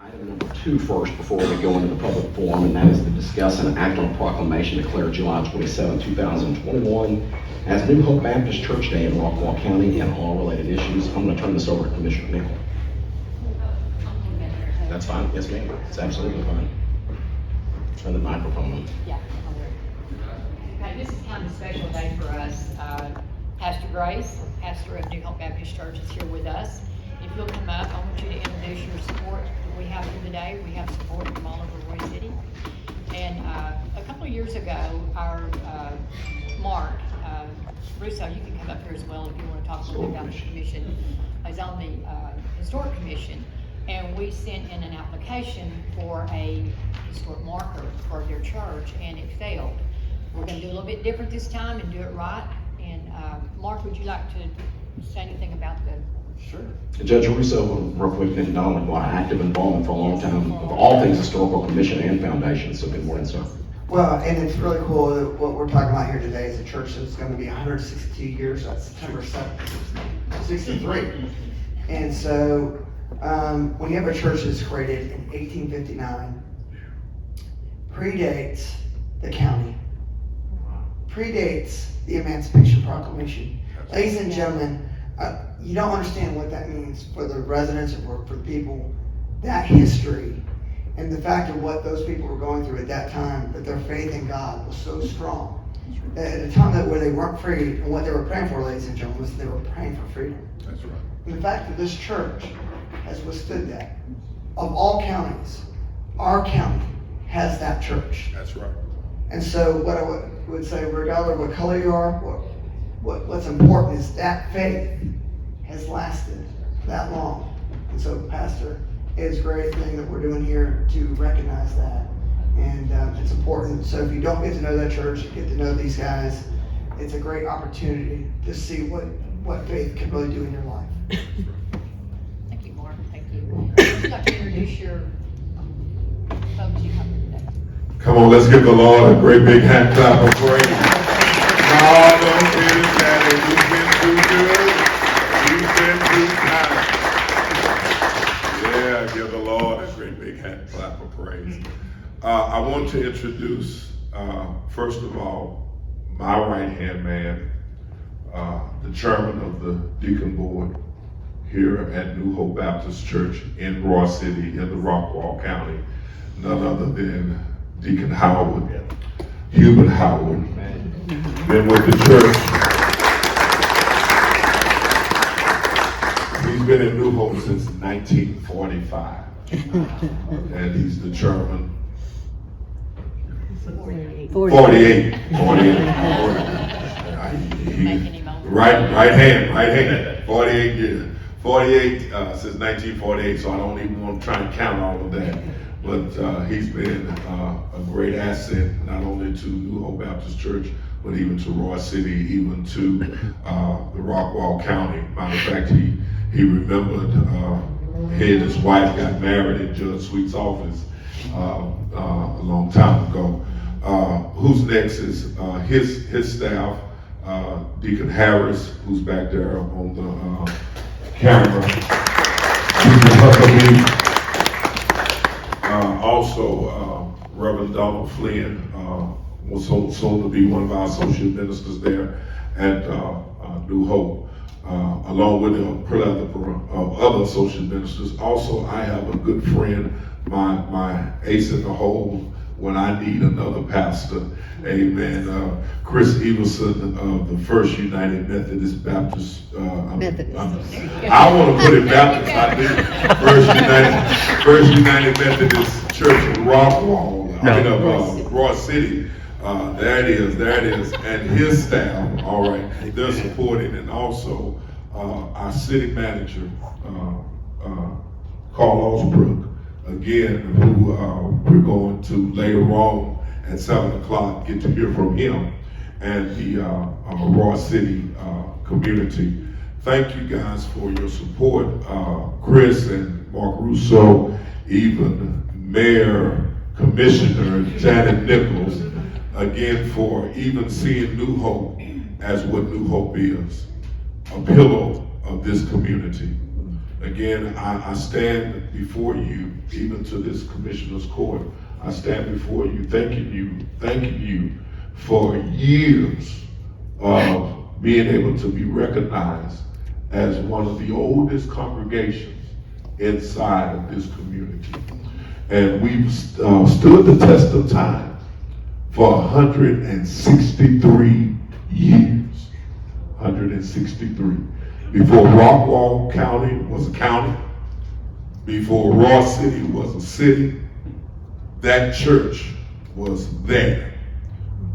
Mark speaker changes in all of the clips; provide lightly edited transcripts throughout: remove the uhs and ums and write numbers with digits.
Speaker 1: Item number 2 first before we go into the public forum, and that is to discuss and act on a proclamation declared July 27, 2021 as New Hope Baptist Church Day in Rockwall County and all related issues. I'm going to turn this over to Commissioner Nickel. That's fine. Yes, ma'am. It's absolutely fine. Turn the microphone on.
Speaker 2: Yeah. Okay, this is kind of a special day for us. Pastor Royse, pastor of New Hope Baptist Church, is here with us. If you'll come up, I want you to introduce your support that we have here today. We have support from all over Royse City. And a couple of years ago, our Mark Russo, you can come up here as well if you want to talk a little bit about the commission. He's on the Historic Commission. And we sent in an application for a historic marker for their church, and it failed. We're going to do a little bit different this time and do it right. And Mark, would you like to say anything about the?
Speaker 1: Sure. Judge Russo, real quick, and not only active involvement for a long time of all things historical commission and foundation. So good morning, sir.
Speaker 3: Well, and it's really cool that what we're talking about here today is a church that's going to be 162 years. That's September 7th, 63. And so when you have a church that's created in 1859, predates the county, predates the Emancipation Proclamation. Ladies and gentlemen, you don't understand what that means for the residents or for the people. That history and the fact of what those people were going through at that time, that their faith in God was so strong. At a time where they weren't free, and what they were praying for, ladies and gentlemen, was they were praying for freedom.
Speaker 4: That's right.
Speaker 3: And the fact that this church has withstood that. Of all counties, our county has that church.
Speaker 4: That's right.
Speaker 3: And so what I would say, regardless of what color you are, what's important is that faith has lasted that long. And so, Pastor, it is a great thing that we're doing here to recognize that. And it's important. So if you don't get to know that church, you get to know these guys, it's a great opportunity to see what faith can really do in your life.
Speaker 2: Thank you, Mark. Thank you. Would you like to introduce your folks you have here today?
Speaker 4: Come on, let's give the Lord a great big hand clap of praise. God, don't get it, Daddy. You've been too good. You've been too kind. Yeah, give the Lord a great big hand clap of praise. I want to introduce, first of all, my right-hand man, the chairman of the deacon board here at New Hope Baptist Church in Royse City in the Rockwall County, none other than Deacon Howard, Hubert Howard, been with the church. He's been in New Hope since 1945, and he's the chairman. 48. Right hand, 48 years. 48 since 1948, so I don't even want to try and count all of that. But he's been a great asset, not only to New Hope Baptist Church, but even to Royse City, even to the Rockwall County. Matter of fact, he remembered he and his wife got married in Judge Sweet's office a long time ago. Who's next is his staff, Deacon Harris, who's back there on the camera. Also, Reverend Donald Flynn was soon to be one of our associate ministers there at New Hope, along with a plethora of other associate ministers. Also, I have a good friend, my ace in the hole when I need another pastor. Amen. Chris Everson of the First United Methodist Baptist. I want to put it Baptist. I did. First United Methodist Church in Rockwall, Royse City. There it is. And his staff, all right, they're supporting, and also our city manager, Carl Osbrook, again, who we're going to later on at 7 o'clock get to hear from him and the Royse City community. Thank you guys for your support. Chris and Mark Russo, even Mayor, Commissioner Janet Nichols, again, for even seeing New Hope as what New Hope is, a pillar of this community. Again, I stand before you, even to this Commissioner's Court, I stand before you thanking you for years of being able to be recognized as one of the oldest congregations inside of this community. And we've stood the test of time for 163 years. 163. Before Rockwall County was a county, before Royse City was a city, that church was there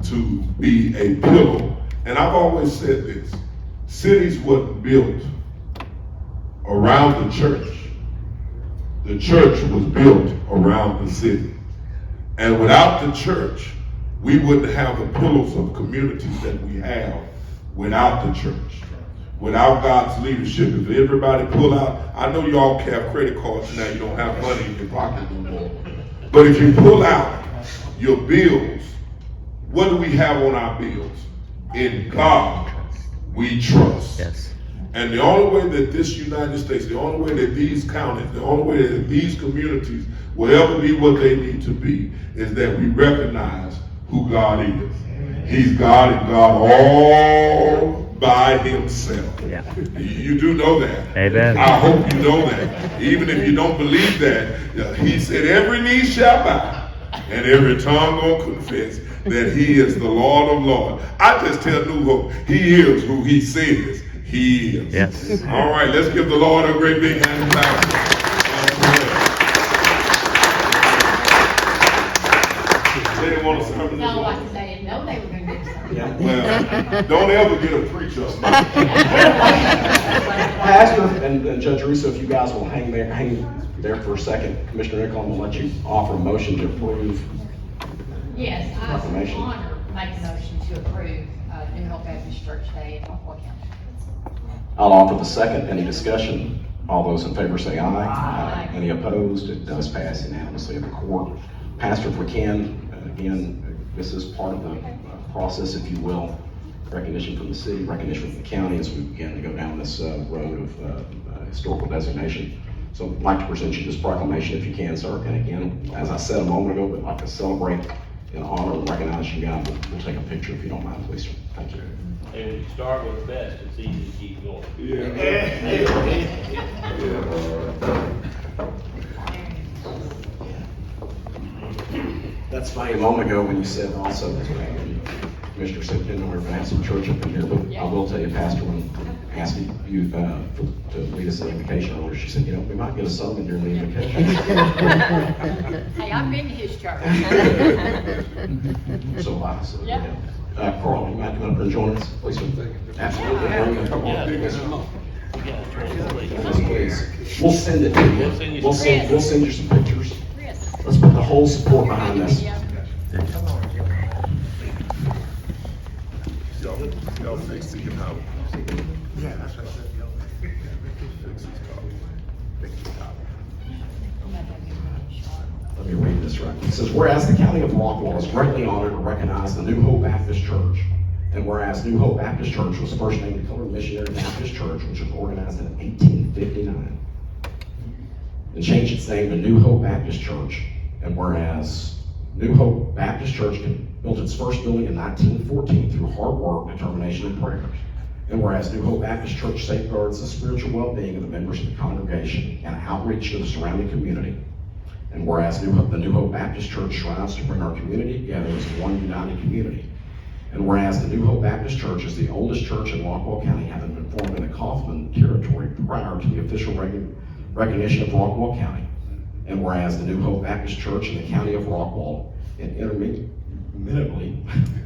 Speaker 4: to be a pillar. And I've always said this, cities weren't built around the church. The church was built around the city. And without the church, we wouldn't have the pillars of communities that we have without the church. Without God's leadership, if everybody pull out, I know y'all have credit cards now, you don't have money in your pocket no more. But if you pull out your bills, what do we have on our bills? In God we trust.
Speaker 5: Yes.
Speaker 4: And the only way that this United States, the only way that these counties, the only way that these communities will ever be what they need to be is that we recognize who God is. He's God and God all by himself.
Speaker 5: Yeah.
Speaker 4: You do know that.
Speaker 5: Amen.
Speaker 4: I hope you know that. Even if you don't believe that, he said every knee shall bow and every tongue gonna confess that he is the Lord of Lords. I just tell New Hope, he is who he says he is.
Speaker 5: Yes.
Speaker 4: All right, let's give the Lord a great big hand of clap. They didn't want to serve in this
Speaker 2: No,
Speaker 4: way.
Speaker 2: like they didn't know they were gonna do something.
Speaker 1: Yeah.
Speaker 4: Well, don't ever get a preacher.
Speaker 1: Pastor and Judge Russo, if you guys will hang there for a second. Commissioner Nickel, I'm gonna let you offer a motion to approve.
Speaker 2: Yes, I was
Speaker 1: Proclamation.
Speaker 2: honored to make a motion to approve New Hope Baptist Church Day in Rockwall County.
Speaker 1: I'll offer the second. Any discussion? All those in favor say aye.
Speaker 2: Aye.
Speaker 1: Any opposed? It does pass unanimously of the court. Pastor, if we can, again, this is part of the process, if you will, recognition from the city, recognition from the county as we begin to go down this road of historical designation. So I'd like to present you this proclamation if you can, sir. And again, as I said a moment ago, we'd like to celebrate in honor and recognize you guys. We'll take a picture if you don't mind, please, sir. Thank you.
Speaker 6: And if you start with the best, it's easy to keep going.
Speaker 1: That's funny, a moment ago when you said also, Commissioner said, didn't know we were going to have some church up in here, but I will tell you, Pastor, when asked you to lead us in the invocation earlier, she said, we might get a sermon during the invocation.
Speaker 2: Hey, I've been to his church.
Speaker 1: So I said,
Speaker 2: Yeah.
Speaker 1: Carl, you might come up and join us, please. Absolutely. Come on. Yes, please. We'll send it to you. We'll send you some pictures.
Speaker 2: Chris.
Speaker 1: Let's put the whole support behind this.
Speaker 2: Yeah.
Speaker 4: Y'all next to you now.
Speaker 1: Let me read this right. It says, whereas the County of Rockwall is greatly honored to recognize the New Hope Baptist Church, and whereas New Hope Baptist Church was first named the Colored Missionary Baptist Church, which was organized in 1859, and changed its name to New Hope Baptist Church, and whereas New Hope Baptist Church built its first building in 1914 through hard work, determination, and prayers, and whereas New Hope Baptist Church safeguards the spiritual well-being of the members of the congregation and outreach to the surrounding community, and whereas the New Hope Baptist Church strives to bring our community together as one united community, and whereas the New Hope Baptist Church is the oldest church in Rockwall County, having been formed in the Kaufmann Territory prior to the official recognition of Rockwall County, and whereas the New Hope Baptist Church in the County of Rockwall and intermittently,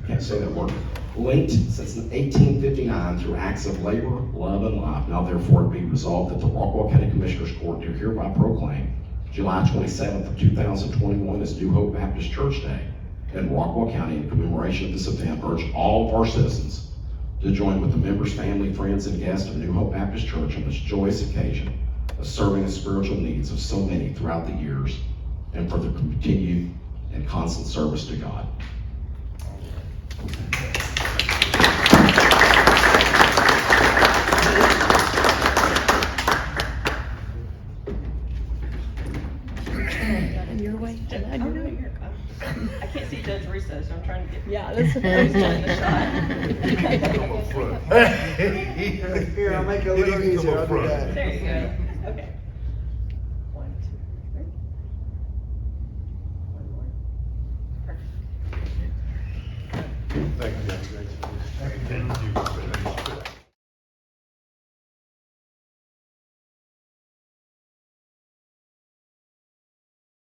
Speaker 1: can't say that word, linked since 1859 through acts of labor, love, and life, now therefore be resolved that the Rockwall County Commissioners Court do hereby proclaim July 27th of 2021 as New Hope Baptist Church Day in Rockwall County. In commemoration of this event, urge all of our citizens to join with the members, family, friends, and guests of New Hope Baptist Church on this joyous occasion of serving the spiritual needs of so many throughout the years, and for the continued and constant service to God.
Speaker 5: I can't see Judge Russo, so I'm trying to get.
Speaker 7: Yeah, that's
Speaker 5: Who's doing the shot?
Speaker 3: Here, I'll make it a little easier, I'll do that.
Speaker 5: There you go. Okay. 1, 2, 3. One more. Perfect.
Speaker 8: Thank you, Judge. Thank you.